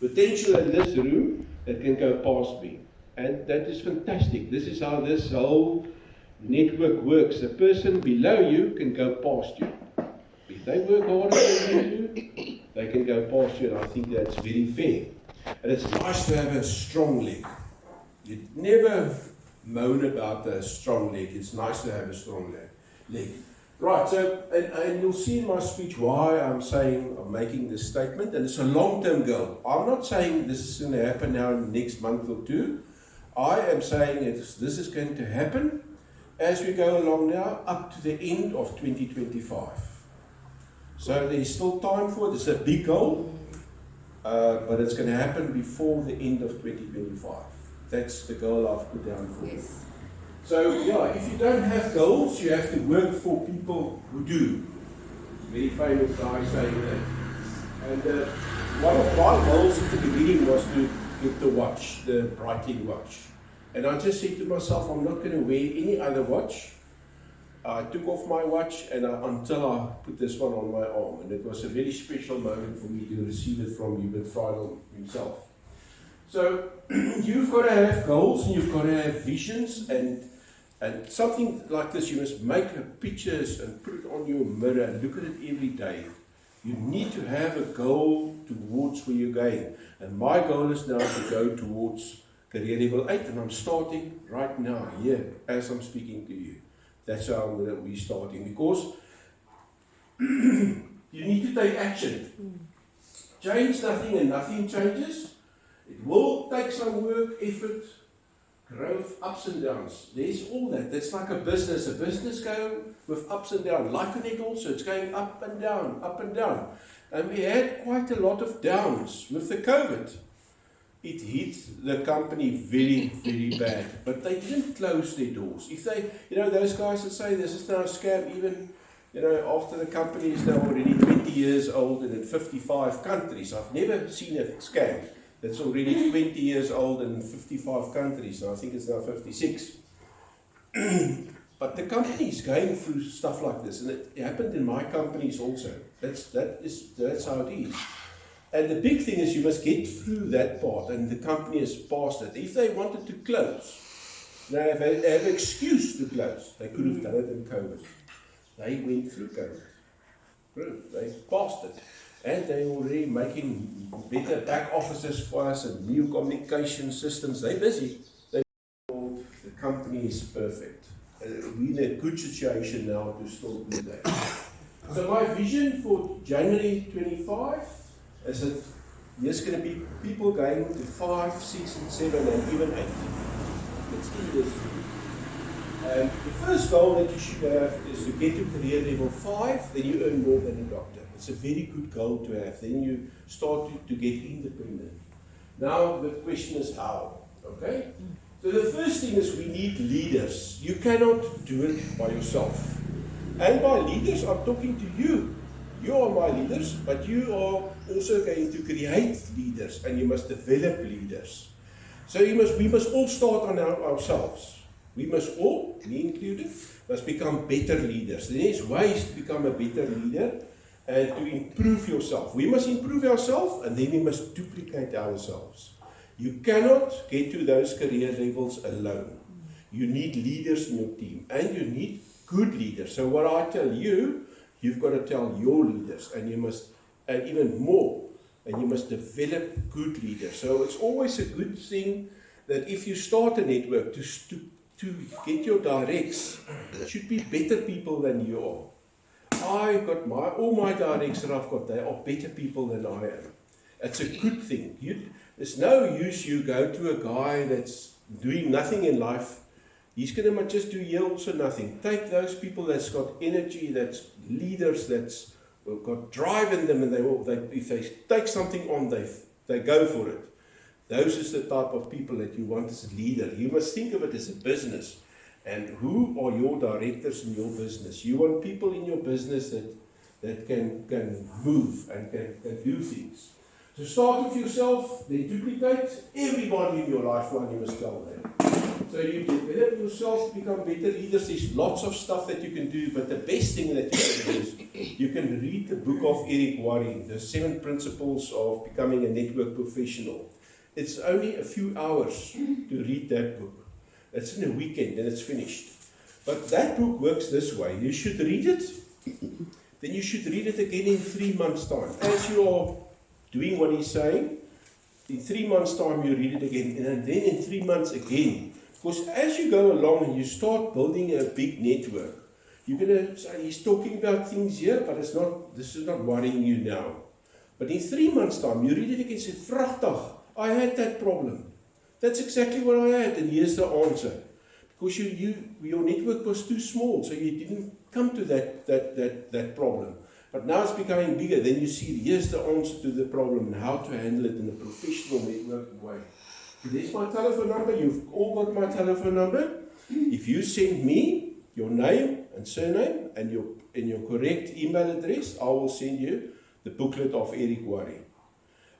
potential in this room that can go past me. And that is fantastic. This is how this whole network works. The person below you can go past you. If they work harder than you do, they can go past you, and I think that's very fair. And it's nice to have a strong leg. You never moan about a strong leg. It's nice to have a strong leg. Right, so, and you'll see in my speech why I'm making this statement, and it's a long-term goal. I'm not saying this is going to happen now in the next month or two. I am saying this is going to happen as we go along now up to the end of 2025. So there's still time for it. It's a big goal, but it's going to happen before the end of 2025. That's the goal I've put down for you. So yeah, if you don't have goals, you have to work for people who do. Very famous guy saying that. And one of my goals at the beginning was to get the watch, the Breitling watch. And I just said to myself, I'm not going to wear any other watch. I took off my watch until I put this one on my arm. And it was a very special moment for me to receive it from Hubert Friedel himself. So you've got to have goals and you've got to have visions, and something like this, you must make pictures and put it on your mirror and look at it every day. You need to have a goal towards where you're going. And my goal is now to go towards career level 8, and I'm starting right now, here, as I'm speaking to you. That's how I'm going to be starting, because you need to take action. Change nothing and nothing changes. It will take some work, effort, growth, ups and downs. There's all that. That's like a business. A business going with ups and downs. Like a net also, it's going up and down, up and down. And we had quite a lot of downs with the COVID. It hit the company very, very bad. But they didn't close their doors. If they, those guys that say this is now a scam, even, after the company is now already 20 years old and in 55 countries. I've never seen a scam that's already 20 years old and in 55 countries. And I think it's now 56. But the company is going through stuff like this, and it happened in my companies also. That's how it is. And the big thing is you must get through that part, and the company has passed it. If they wanted to close, they have an excuse to close. They could have done it in COVID. They went through COVID. They passed it. And they're already making better back offices for us and new communication systems. They're busy. The company is perfect. We're in a good situation now to still do that. So my vision for January 25 is that there's going to be people going to 5, 6, and 7, and even 8. Let's do this. And the first goal that you should have is to get to career level 5, then you earn more than a doctor. It's a very good goal to have. Then you start to get independent. Now the question is how, okay? So the first thing is we need leaders. You cannot do it by yourself. And by leaders, I'm talking to you. You are my leaders, but you are also going to create leaders, and you must develop leaders. So we must all start on ourselves. We must all, me included, must become better leaders. There's ways to become a better leader and to improve yourself. We must improve ourselves, and then we must duplicate ourselves. You cannot get to those career levels alone. You need leaders in your team, and you need good leaders. So what I tell you, you've got to tell your leaders, and you must, and even more, and you must develop good leaders. So it's always a good thing that if you start a network, to get your directs, it should be better people than you are. I've got all my directs that I've got, they are better people than I am. It's a good thing. There's no use you go to a guy that's doing nothing in life. He's going to just do yields or nothing. Take those people that's got energy, that's leaders, that's got drive in them, and if they take something on, they go for it. Those is the type of people that you want as a leader. You must think of it as a business. And who are your directors in your business? You want people in your business that can move and can do things. So start with yourself, then duplicate everybody in your life, one you must tell them. So you develop yourself to become better leaders. There's lots of stuff that you can do, but the best thing that you can do is you can read the book of Eric Worre, The 7 Principles of Becoming a Network Professional. It's only a few hours to read that book. It's in a weekend and it's finished. But that book works this way. You should read it, then you should read it again in 3 months' time. As you are doing what he's saying, in 3 months' time you read it again, and then in 3 months again. Because as you go along and you start building a big network, you're going to say, he's talking about things here, but it's not. This is not worrying you now. But in 3 months' time, you read it again and say, "Vragtig, I had that problem. That's exactly what I had, and here's the answer." Because your network was too small, so you didn't come to that problem. But now it's becoming bigger. Then you see, here's the answer to the problem and how to handle it in a professional networking way. There's my telephone number. You've all got my telephone number. If you send me your name and surname and your correct email address, I will send you the booklet of Eric Worre.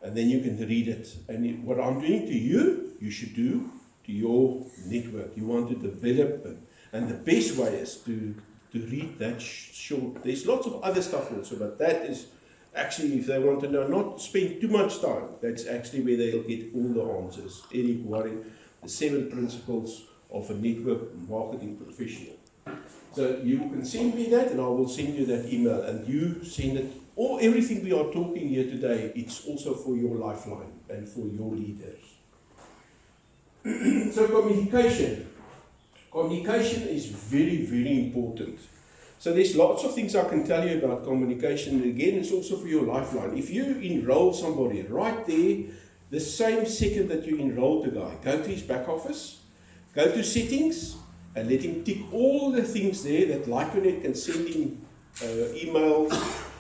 And then you can read it. And what I'm doing to you, you should do to your network. You want to develop them. And the best way is to read that short. There's lots of other stuff also, but that is actually, if they want to know, not spend too much time, that's actually where they'll get all the answers. Eric Worre, The 7 Principles of a Network Marketing Professional. So you can send me that and I will send you that email, and you send it. Everything we are talking here today, it's also for your lifeline and for your leaders. So communication. Communication is very, very important. So there's lots of things I can tell you about communication. And again, it's also for your lifeline. If you enroll somebody right there, the same second that you enroll the guy, go to his back office, go to settings, and let him tick all the things there that Lyconet can send him emails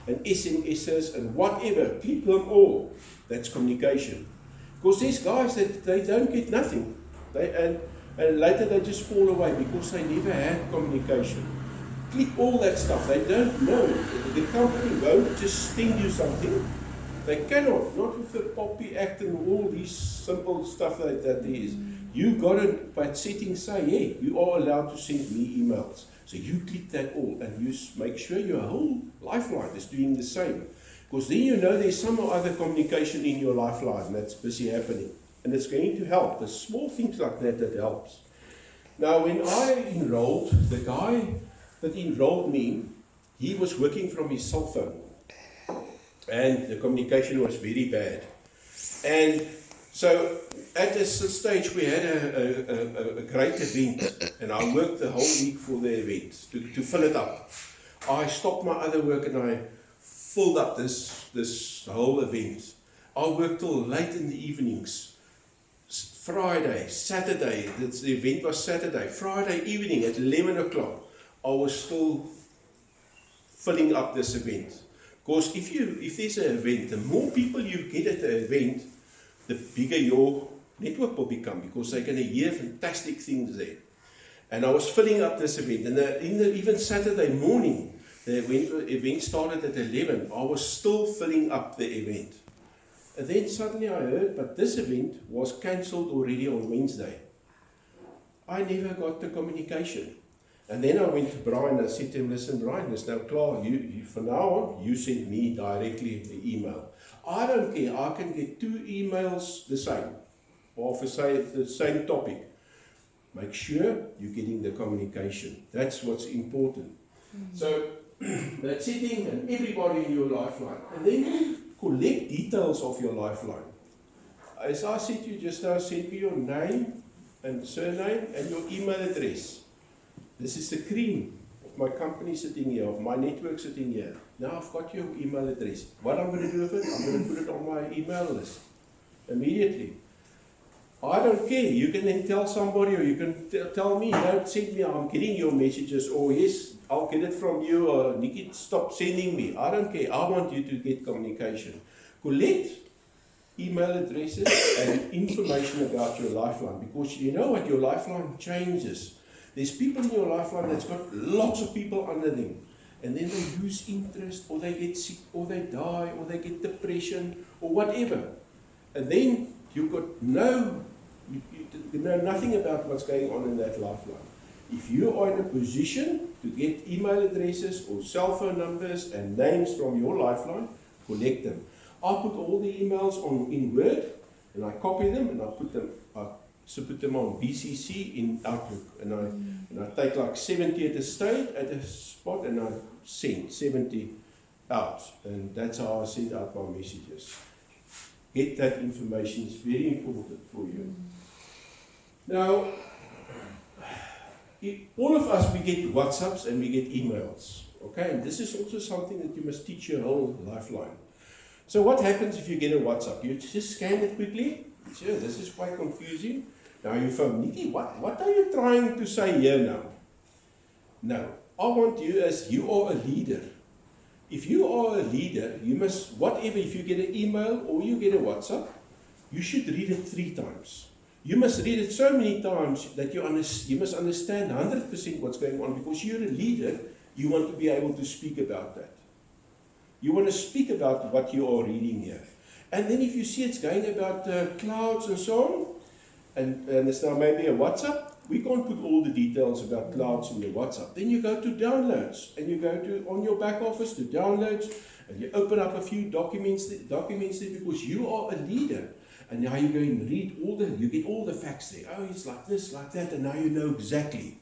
and SMSs and whatever. Click them all. That's communication. Because there's guys that they don't get nothing. And later they just fall away because they never had communication. Click all that stuff. They don't know. The company won't just send you something. They cannot. Not with the Poppy Act and all these simple stuff that there is. You got it by settings say, yeah, you are allowed to send me emails. So you click that all and you make sure your whole lifeline is doing the same. Because then you know there's some other communication in your lifeline that's busy happening. And it's going to help. There's small things like that helps. Now when I enrolled, the guy that enrolled me, he was working from his cell phone. And the communication was very bad. And so at this stage we had a great event. And I worked the whole week for the event to fill it up. I stopped my other work and I filled up this whole event. I worked till late in the evenings. Friday, Saturday, the event was Saturday, Friday evening at 11 o'clock, I was still filling up this event. Because if there's an event, the more people you get at the event, the bigger your network will become, because they're going to hear fantastic things there. And I was filling up this event, and even Saturday morning, the event started at 11, I was still filling up the event. And then suddenly I heard, but this event was cancelled already on Wednesday. I never got the communication. And then I went to Brian and I said to him, listen, Brian, it's now clear. You, from now on, you send me directly the email. I don't care. I can get 2 emails the same, or for say the same topic. Make sure you're getting the communication. That's what's important. So that's sitting and everybody in your lifeline. And then collect details of your lifeline. As I said to you just now, send me your name and surname and your email address. This is the cream of my company sitting here, of my network sitting here. Now I've got your email address. What I'm going to do with it, I'm going to put it on my email list immediately. I don't care. You can then tell somebody, or you can tell me, don't send me, I'm getting your messages, or yes, I'll get it from you, or Nikki, stop sending me. I don't care. I want you to get communication. Collect email addresses and information about your lifeline, because you know what, your lifeline changes. There's people in your lifeline that's got lots of people under them, and then they lose interest, or they get sick, or they die, or they get depression, or whatever. And then you've got no You know nothing about what's going on in that lifeline. If you are in a position to get email addresses or cell phone numbers and names from your lifeline, collect them. I put all the emails in Word, and I copy them, and I put them on BCC in Outlook, and I take like 70 at a spot, and I send 70 out, and that's how I send out my messages. Get that information, it's very important for you. Now, all of us, we get WhatsApps and we get emails, okay? And this is also something that you must teach your whole lifeline. So what happens if you get a WhatsApp? You just scan it quickly. Sure, this is quite confusing. Now you phone, Nikki, what are you trying to say here now? No, I want you as you are a leader. If you are a leader, you must, whatever, if you get an email or you get a WhatsApp, you should read it 3 times. You must read it so many times that you must understand 100% what's going on, because you're a leader, you want to be able to speak about that. You want to speak about what you are reading here. And then if you see it's going about clouds and so on, and it's now maybe a WhatsApp, we can't put all the details about clouds in your WhatsApp. Then you go to downloads, and you go to on your back office to downloads, and you open up a few documents there, because you are a leader. And now you go and read you get all the facts there. Oh, it's like this, like that, and now you know exactly.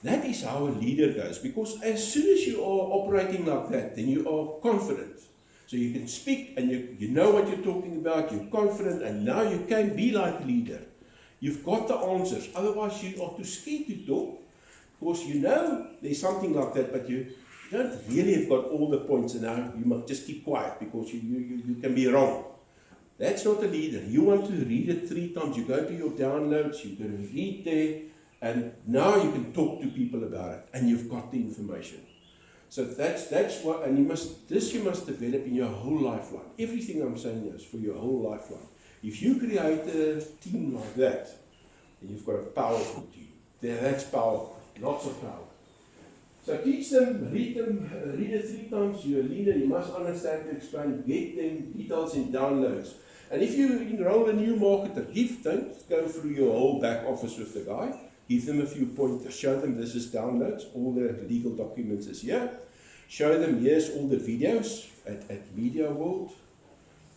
That is how a leader goes, because as soon as you are operating like that, then you are confident. So you can speak, and you know what you're talking about, you're confident, and now you can be like a leader. You've got the answers. Otherwise, you are too scared to talk, because you know there's something like that, but you don't really have got all the points, and now you must just keep quiet, because you can be wrong. That's not a leader. You want to read it 3 times. You go to your downloads, you go to read there, and now you can talk to people about it, and you've got the information. So that's what, and you must develop in your whole lifeline. Everything I'm saying is for your whole lifeline. If you create a team like that, then you've got a powerful team. That's powerful, lots of power. So teach them, read it 3 times. You're a leader, you must understand to explain, get them details in downloads. And if you enroll a new marketer, don't go through your whole back office with the guy. Give them a few pointers, show them this is downloads, all the legal documents is here. Show them here's all the videos at Media World.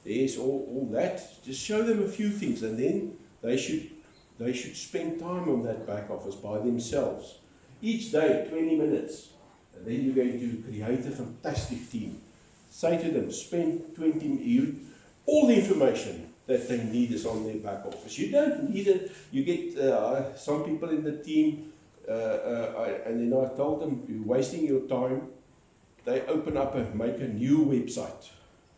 There's all that. Just show them a few things, and then they should spend time on that back office by themselves. Each day, 20 minutes. And then you're going to create a fantastic team. Say to them, spend 20 minutes. All the information that they need is on their back office. You don't need it. You get some people in the team, and then I told them, you're wasting your time. They open up make a new website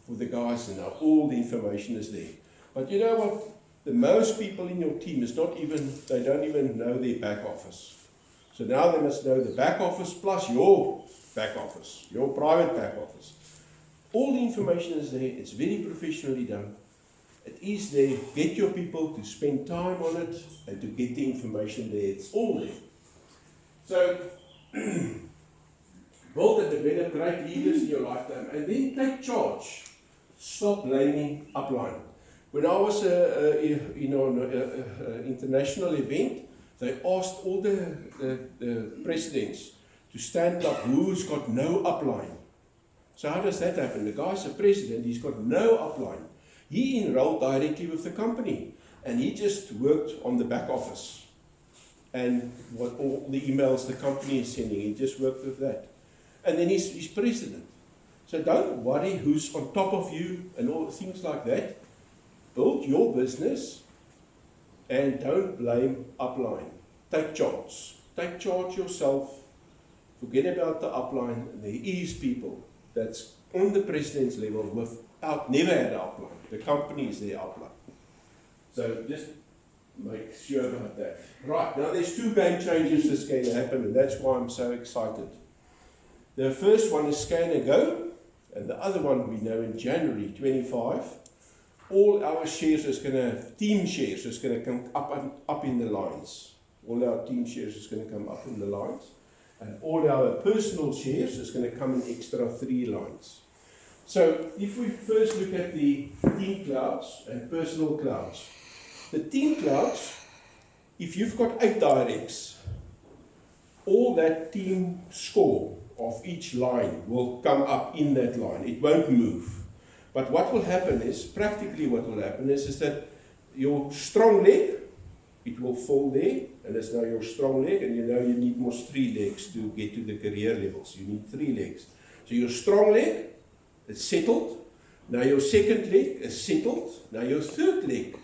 for the guys, and now all the information is there. But you know what? The most people in your team they don't even know their back office. So now they must know the back office plus your back office, your private back office. All the information is there. It's very professionally done. It is there. Get your people to spend time on it and to get the information there. It's all there. So, build and develop great leaders in your lifetime, and then take charge. Stop blaming upline. When I was an international event, they asked all the presidents to stand up who's got no upline. So how does that happen? The guy's a president, he's got no upline. He enrolled directly with the company, and he just worked on the back office. And what all the emails the company is sending, he just worked with that. And then he's president. So don't worry who's on top of you and all things like that. Build your business and don't blame upline. Take charge. Take charge yourself. Forget about the upline. There is people that's on the president's level never had an upline. The company is their upline. So just make sure about that. Right, now there's 2 game changes that's going to happen, and that's why I'm so excited. The first one is Scan and Go, and the other one we know in January 25. All our shares is going to, team shares is going to come up in the lines. All our team shares is going to come up in the lines. And all our personal shares is going to come in extra 3 lines. So if we first look at the team clouds and personal clouds, The team clouds, if you've got 8 directs, all that team score of each line will come up in that line. It won't move. But what will happen is, practically what will happen is that your strong leg, it will fall there, and it's now your strong leg, and you know you need more 3 legs to get to the career levels. You need 3 legs. So your strong leg, it's settled. Now your second leg is settled. Now your third leg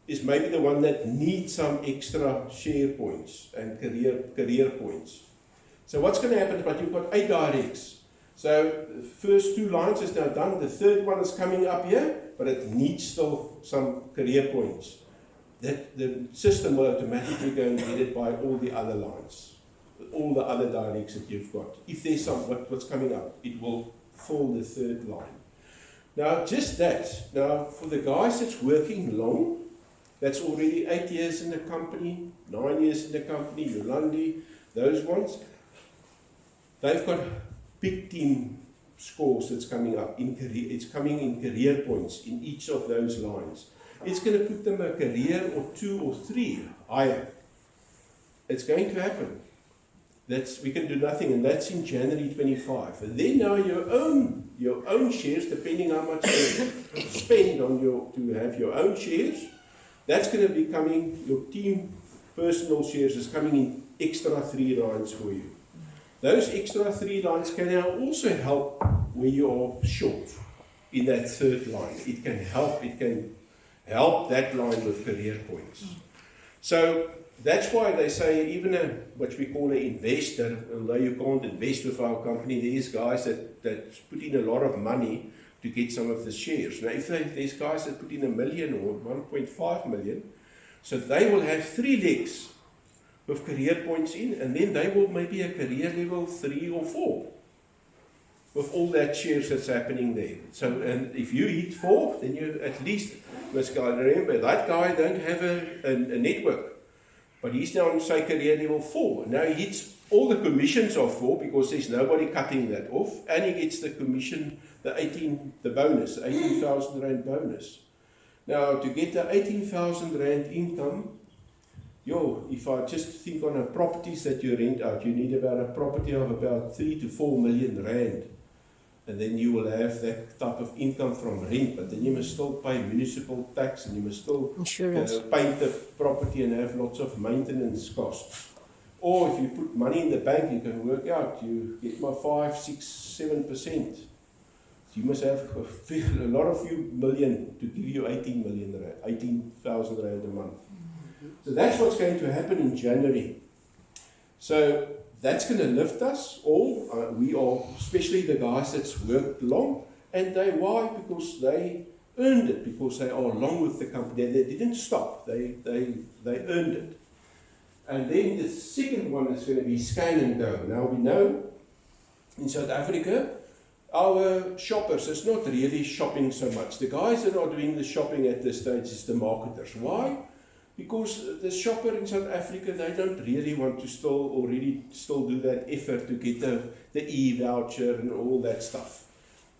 is maybe the one that needs some extra share points and career points. So what's going to happen is, but you've got 8 directs. So the first 2 lines is now done. The third one is coming up here, but it needs still some career points. That the system will automatically go and get it by all the other lines, all the other directs that you've got. If there's some, what's coming up, it will fill the third line. Now, just that. Now, for the guys that's working long, that's already 8 years in the company, 9 years in the company, Yolandi, those ones, they've got big team scores that's coming up in career. It's coming in career points in each of those lines. It's going to put them a career or 2 or 3 higher. It's going to happen. We can do nothing, and that's in January 25. And then now your own shares, depending how much you spend on to have your own shares, that's going to be coming. Your team personal shares is coming in extra 3 lines for you. Those extra 3 lines can now also help where you are short in that third line. It can help. It can help that line with career points. So that's why they say even what we call an investor, although you can't invest with our company, there's guys that put in a lot of money to get some of the shares. Now if there's guys that put in $1 million or 1.5 million, so they will have 3 legs with career points in, and then they will maybe a career level 3 or 4 with all that shares that's happening there. So, and if you hit 4, then you at least must remember that guy don't have a network, but he's now on say career level 4. Now he hits all the commissions of 4 because there's nobody cutting that off, and he gets the commission, the bonus, the 18,000 Rand bonus. Now to get the 18,000 Rand income, if I just think on a properties that you rent out, you need about a property of about 3 to 4 million Rand. And then you will have that type of income from rent, but then you must still pay municipal tax, and you must still paint the property and have lots of maintenance costs. Or if you put money in the bank, you can work out, you get my 5, 6, 7%. You must have a lot of few million to give you 18,000 Rand a month. So that's what's going to happen in January. So that's going to lift us all. We are, especially the guys that's worked long. And why? Because they earned it, because they are long with the company. They didn't stop. They earned it. And then the second one is going to be scan and go. Now we know in South Africa, our shoppers is not really shopping so much. The guys that are doing the shopping at this stage is the marketers. Why? Because the shopper in South Africa, they don't really want to still do that effort to get the e-voucher and all that stuff.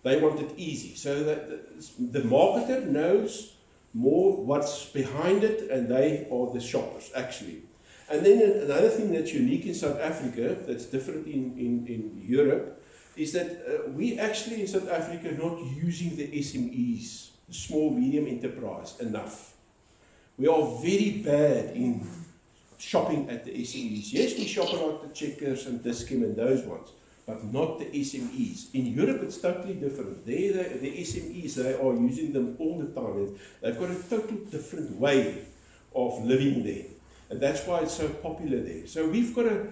They want it easy. So that the marketer knows more what's behind it, and they are the shoppers, actually. And then another thing that's unique in South Africa, that's different in Europe, is that we actually in South Africa are not using the SMEs, the small medium enterprise, enough. We are very bad in shopping at the SMEs. Yes, we shop a lot at the Checkers and Dis-Chem and those ones, but not the SMEs. In Europe, it's totally different. There, the SMEs, they are using them all the time. They've got a totally different way of living there. And that's why it's so popular there. So we've got a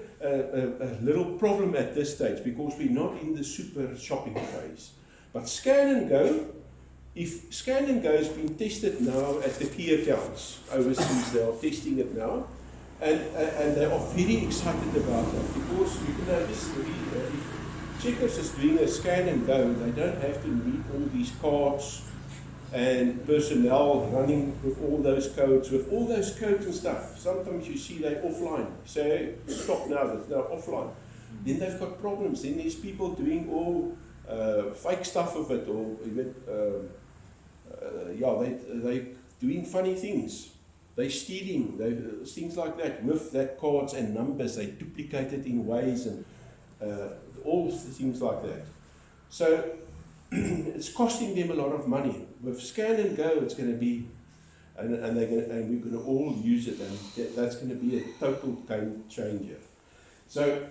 little problem at this stage because we're not in the super shopping phase. But Scan and Go, if Scan and Go has been tested now at the key accounts overseas, they are testing it now, and they are very excited about that because you can notice if Checkers is doing a Scan and Go, they don't have to meet all these cards and personnel running with all those codes and stuff. Sometimes you see they're offline. You say, hey, stop now, they're offline. Then they've got problems. Then there's people doing all fake stuff of it, or even they're doing funny things. They're stealing, things like that, with that cards and numbers, they duplicate it in ways and all things like that. So it's costing them a lot of money. With Scan and Go, it's going to be, and we're going to all use it, and that's going to be a total game changer. So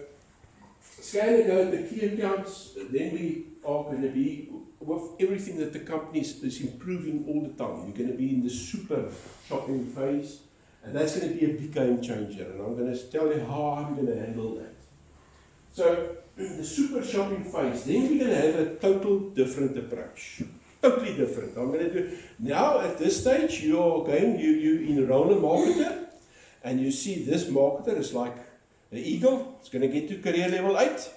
Scan and Go, the key accounts, then we are going to be with everything that the company is improving all the time. You're going to be in the super shopping phase, and that's going to be a big game changer. And I'm going to tell you how I'm going to handle that. So the super shopping phase, then we're going to have a total different approach. Totally different. I'm going to do now at this stage. You enroll a marketer, and you see this marketer is like an eagle. It's going to get to career level 8.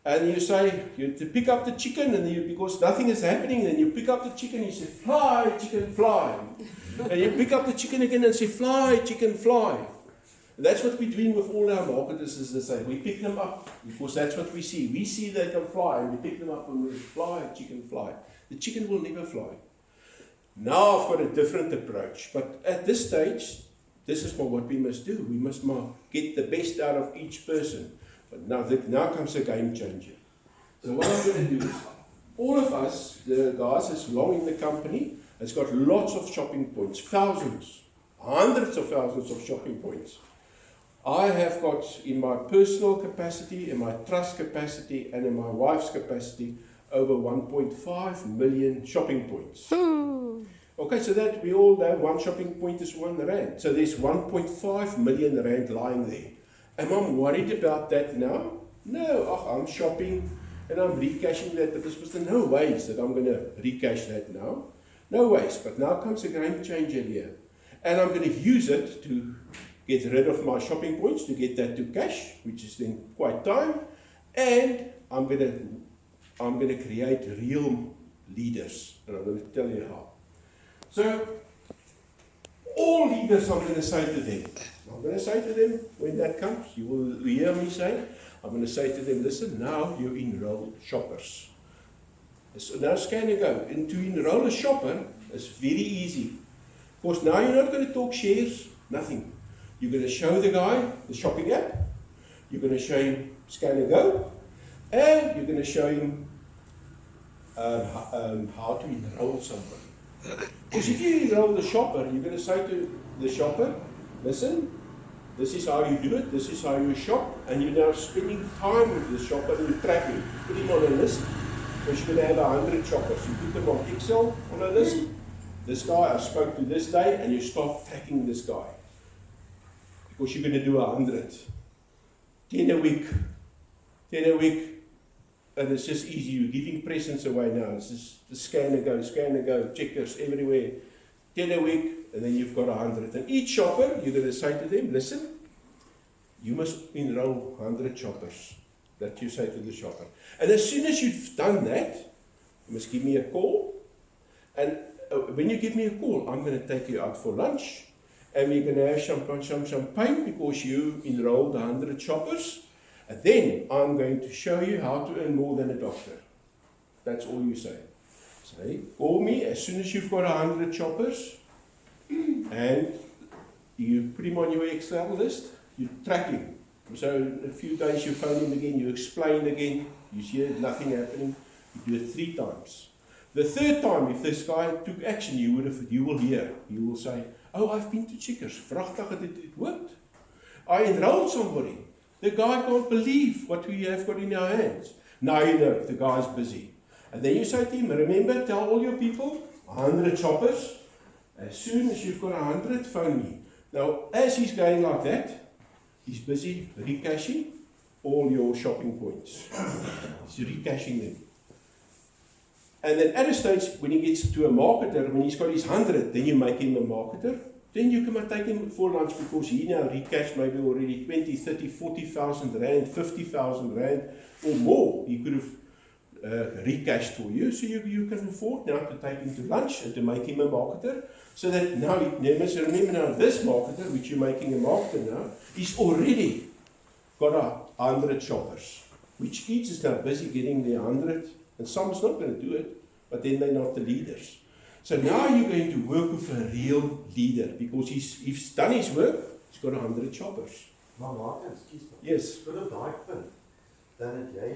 And you say, you pick up the chicken, and because nothing is happening, then you pick up the chicken, you say, fly, chicken, fly. And you pick up the chicken again and say, fly, chicken, fly. And that's what we're doing with all our marketers, is the same. We pick them up, because that's what we see. We see they can fly, and we pick them up and we fly, chicken, fly. The chicken will never fly. Now I've got a different approach. But at this stage, this is what we must do. We must get the best out of each person. But now comes a game changer. So what I'm going to do is, all of us, the guys that's long in the company, has got lots of shopping points, thousands, hundreds of thousands of shopping points. I have got, in my personal capacity, in my trust capacity, and in my wife's capacity, over 1.5 million shopping points. Okay, so that we all know one shopping point is R1. So there's 1.5 million rand lying there. Am I worried about that now? No, I'm shopping and I'm recashing that, but there's no ways that I'm going to recash that now. No ways, but now comes a game changer here. And I'm going to use it to get rid of my shopping points, to get that to cash, which is then quite time. And I'm going to create real leaders, and I'm going to tell you how. So, all leaders, I'm going to say to them, when that comes, you will hear me say, I'm going to say to them, listen, now you enroll shoppers. So now Scan and Go. And to enroll a shopper is very easy. Of course, now you're not going to talk shares, nothing. You're going to show the guy the shopping app, you're going to show him Scan and Go, and you're going to show him how to enroll somebody. Because if you enroll the shopper, you're going to say to the shopper, listen, this is how you do it, this is how you shop, and you're now spending time with the shopper and you're tracking. Put him on a list, because you're going to have 100 shoppers. You put them on Excel on a list. This guy I spoke to this day, and you start tracking this guy. Because you're going to do 100. 10 a week. 10 a week. And it's just easy. You're giving presents away now. It's just the Scan and Go, checkers everywhere. 10 a week, and then you've got 100. And each shopper, you're going to say to them, listen, you must enroll 100 shoppers. That you say to the shopper. And as soon as you've done that, you must give me a call. And when you give me a call, I'm going to take you out for lunch. And we're going to have some champagne because you enrolled 100 shoppers. And then I'm going to show you how to earn more than a doctor. That's all you say. Say, call me as soon as you've got 100 shoppers, and you put him on your Excel list, you track him. So in a few days you phone him again, you explain again, you see nothing happening, you do it 3 times. The 3rd time, if this guy took action, you will hear, you will say, oh, I've been to Checkers, vragtig it worked. I enrolled somebody. The guy can't believe what we have got in our hands. Now you know, the guy's busy. And then you say to him, remember, tell all your people, 100 shoppers, as soon as you've got 100, phone me. Now, as he's going like that, he's busy recashing all your shopping points. He's recashing them. And then at a stage, when he gets to a marketer, when he's got his 100, then you make him a marketer. Then you can take him for lunch because he now recashed maybe already 20, 30, 40,000 rand, 50,000 rand or more. He could have recashed for you. So you can afford now to take him to lunch and to make him a marketer. So that now, remember now, this marketer, which you're making a marketer now, is already got 100 shoppers, which each is now busy getting their 100. And some is not going to do it, but then they're not the leaders. So now you're going to work with a real leader, because he's done his work, he's got 100 choppers. Maar Maarten, excuse me. Yes. Tot op daai punt, dan het jy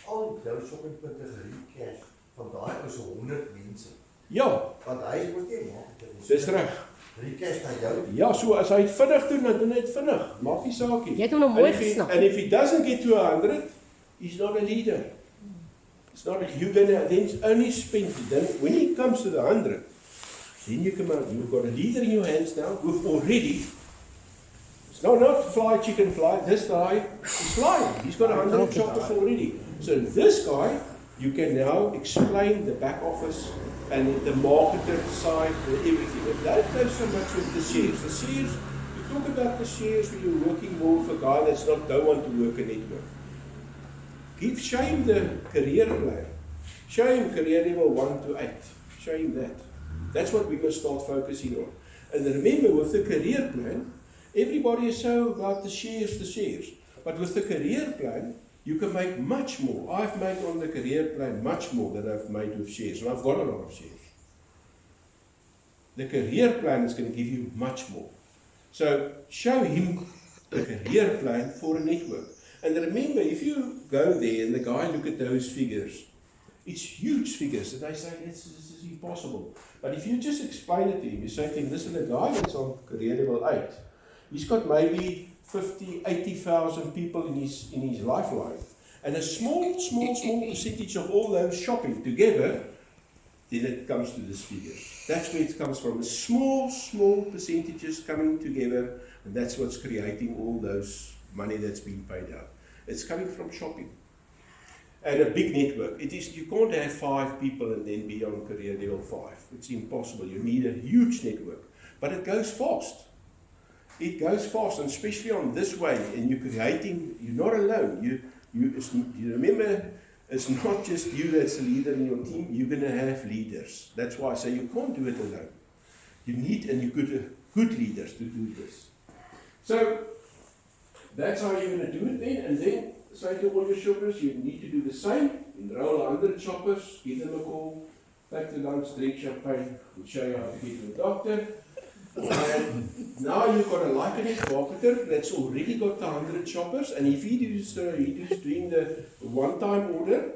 al jou shoppingpunte gerecash van daai is 100 mense. Ja, Want hy moet nie maak dit. dis reg. Recash na jou. Ja, so as hy het vinnig doen, dan doen hy dit vinnig. Maak nie saak nie. Jy het hom nou mooi And if he- gesnap. And if he doesn't get to 100, he's not a leader. It's not like you're gonna then only spend. Then when he comes to the 100, then you come out. You've got a leader in your hands now who've already. It's not fly chicken fly. This guy is flying. He's got 100 choppers already. So this guy, you can now explain the back office and the marketer side, everything. But don't go so much with the shares. The shares, you talk about the shares when you're working more with a guy that's not don't want to work a network. Show him the career plan. Show him career level 1 to 8. Show him that. That's what we must start focusing on. And remember, with the career plan, everybody is so about the shares. But with the career plan, you can make much more. I've made on the career plan much more than I've made with shares. And I've got a lot of shares. The career plan is going to give you much more. So show him the career plan for a network. And remember, if you go there and the guy look at those figures, it's huge figures, and they say, this is impossible. But if you just explain it to him, you say to him, listen, the guy that's on career level 8, he's got maybe 50, 80,000 people in his lifeline. And a small percentage of all those shopping together, then it comes to this figure. That's where it comes from. Small percentages coming together, and that's what's creating all those money that's being paid out. It's coming from shopping. And a big network. You can't have 5 people and then be on career level 5. It's impossible. You need a huge network. But it goes fast. It goes fast, and especially on this way, and you're not alone. You remember, it's not just you that's a leader in your team, you're going to have leaders. That's why I say you can't do it alone. You need, and you good leaders to do this. So, that's how you're going to do it then, and then say to all your shoppers, you need to do the same. Enroll 100 shoppers, give them a call, take to lunch, drink champagne, and show you how to get to the doctor. And now you've got a like-a-net marketer that's already got the 100 shoppers, and if he's doing the one-time order,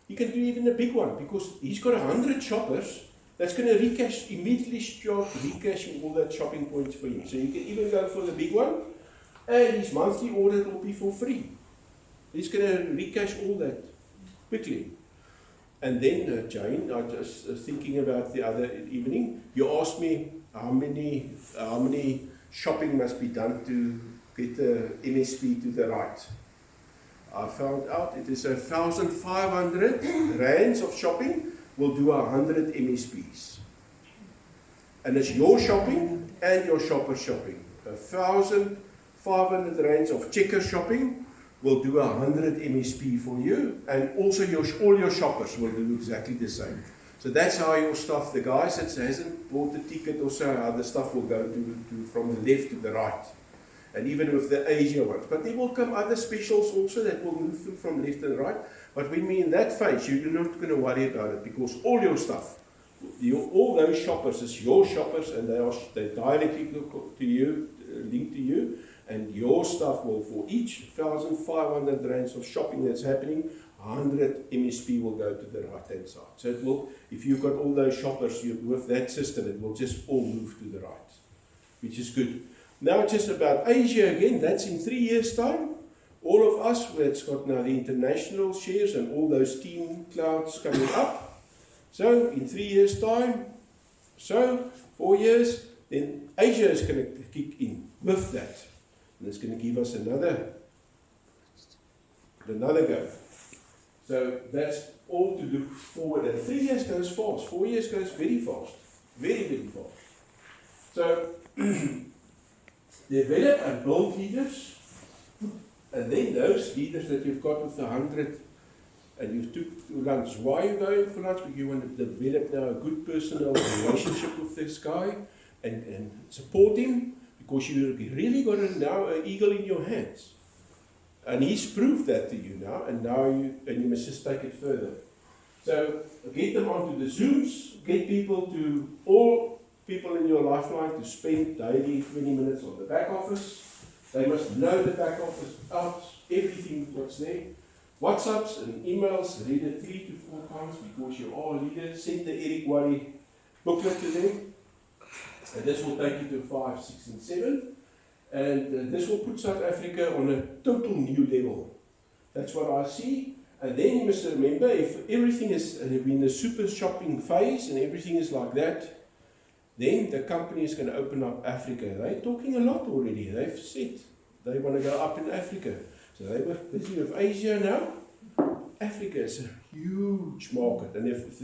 he can do even a big one, because he's got 100 shoppers that's going to immediately start recashing all that shopping points for him. So you can even go for the big one, and his monthly order will be for free. He's going to recash all that quickly. And then, Jane, I was just thinking about the other evening. You asked me how many shopping must be done to get the MSP to the right. I found out it is 1,500 rands of shopping will do 100 MSPs. And it's your shopping and your shopper's shopping. 1,500 rands of checker shopping will do 100 MSP for you, and also all your shoppers will do exactly the same. So that's how your stuff, the guy that hasn't bought the ticket or so, how the stuff will go from the left to the right. And even with the Asia ones. But there will come other specials also that will move from left and right. But when we're in that phase, you're not going to worry about it, because all your stuff, all those shoppers is your shoppers, and they directly to you, linked to you. And your stuff will, for each 1,500 rands of shopping that's happening, 100 MSP will go to the right hand side. So it will, if you've got all those shoppers with that system, it will just all move to the right, which is good. Now just about Asia again, that's in 3 years' time. All of us, where it's got now the international shares and all those team clouds coming up. So in 3 years' time, 4 years, then Asia is going to kick in with that. And it's going to give us another go. So that's all to look forward. And 3 years goes fast. 4 years goes very fast. Very, very fast. So develop and build leaders. And then those leaders that you've got with the 100, and you took to lunch. Why are you going for lunch? Because you want to develop now a good personal relationship with this guy and support him. Because you really got now an eagle in your hands. And he's proved that to you now, and you must just take it further. So get them onto the Zooms, get all people in your lifeline to spend daily 20 minutes on the back office. They must know the back office out, everything what's there. WhatsApps and emails, read it 3 to 4 times because you are a leader. Send the Eric Worry booklet to them. And this will take you to 5, 6, and 7. And this will put South Africa on a total new level. That's what I see. And then you must remember, if everything is in the super shopping phase and everything is like that, then the company is going to open up Africa. They're talking a lot already. They've said they want to go up in Africa. So they were busy with Asia now. Africa is a huge market. And if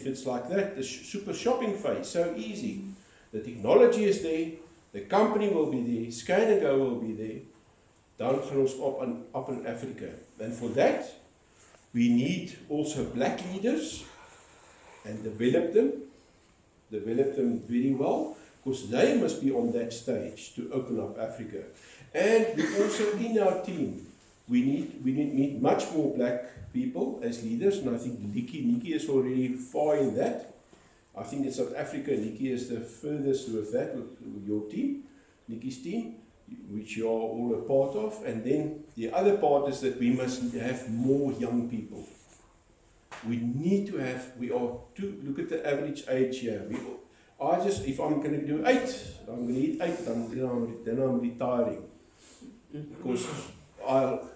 it's like that, the super shopping phase, so easy. The technology is there. The company will be there. Scan and Go will be there. Dan gaan ons op in Africa. And for that, we need also black leaders and develop them very well, because they must be on that stage to open up Africa. And we also, in our team, we need much more black people as leaders, and I think Nikki is already far in that. I think in South Africa, Nikki is the furthest with that, with your team, Nikki's team, which you are all a part of. And then the other part is that we must have more young people. We need to have, look at the average age here. If I'm going to do 8, I'm going to eat 8, then I'm retiring. Because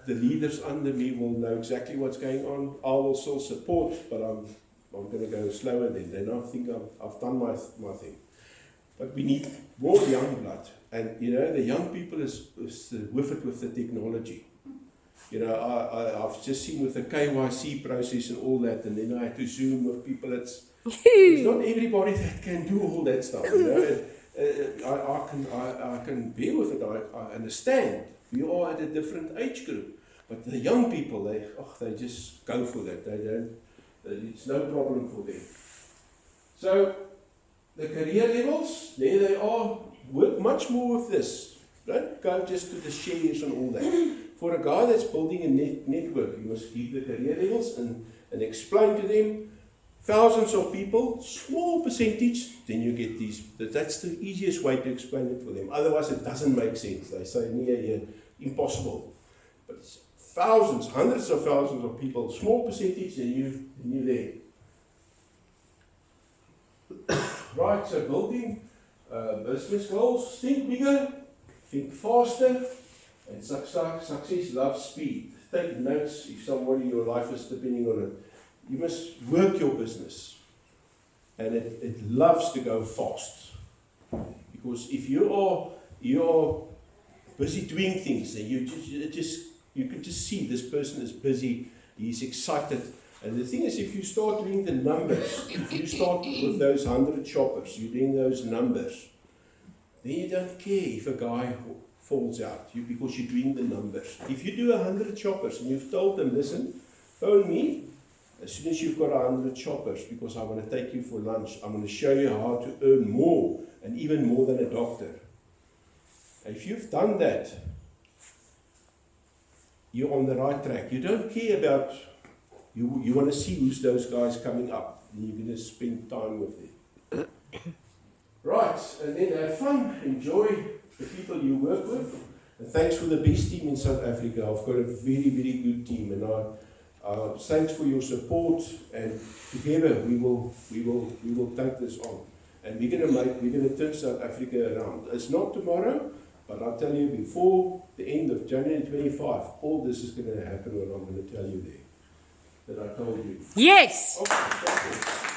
the leaders under me will know exactly what's going on. I will still support, but I'm going to go slower then I think I've done my thing. But we need more young blood. And, the young people is with the technology. I've just seen with the KYC process and all that, and then I had to Zoom with people. It's not everybody that can do all that stuff. I can bear with it. I understand. We are at a different age group. But the young people, they just go for that. It's no problem for them. So, the career levels, there they are. Work much more with this. Don't go just to the shares and all that. For a guy that's building a network, you must give the career levels and explain to them, thousands of people, small percentage, then you get these. That's the easiest way to explain it for them. Otherwise, it doesn't make sense. They say, impossible. But it's thousands, hundreds of thousands of people, small percentage, and you're there. Right, so building business goals, think bigger, think faster, and success loves speed. Take notes if somebody in your life is depending on it. You must work your business, and it loves to go fast. Because if you are busy doing things, then you can just see this person is busy, he's excited. And the thing is, if you start doing the numbers, if you start with those 100 shoppers, you're doing those numbers, then you don't care if a guy falls out, because you're doing the numbers. If you do 100 shoppers and you've told them, listen, phone me as soon as you've got 100 shoppers, because I want to take you for lunch. I'm going to show you how to earn more, and even more than a doctor. If you've done that, you're on the right track. You don't care about, you want to see who's those guys coming up, and you're going to spend time with them. Right, and then have fun, enjoy the people you work with. And thanks for the best team in South Africa. I've got a very, very good team, and thanks for your support. And together we will take this on, and we're going to turn South Africa around. It's not tomorrow, but I'll tell you, before the end of January 25, all this is going to happen. What I'm going to tell you there, that I told you. Yes. Okay,